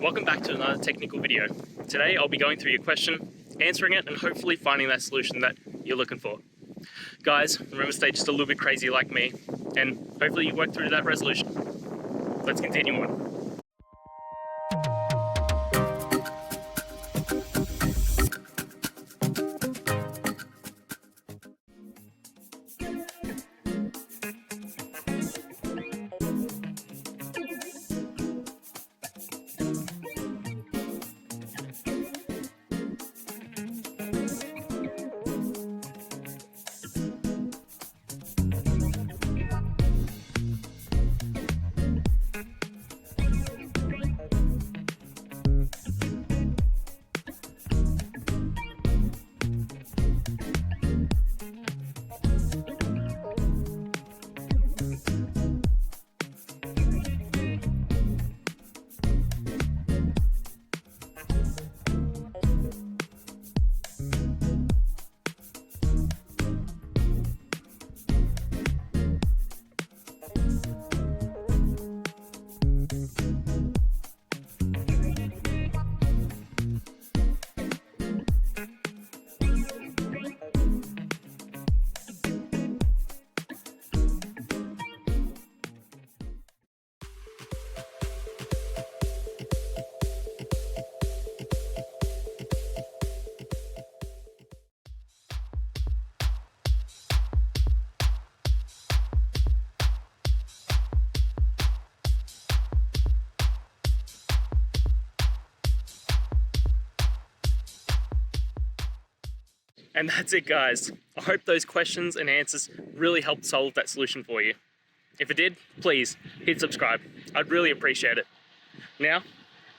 Welcome back to another technical video. Today I'll be going through your question, answering it, and hopefully finding that solution that you're looking for. Guys, remember to stay just a little bit crazy like me, and hopefully you work through that resolution. Let's continue on. And that's it, guys. I hope those questions and answers really helped solve that solution for you. If it did, please hit subscribe. I'd really appreciate it. Now,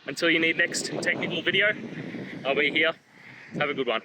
until you need next technical video, I'll be here. Have a good one.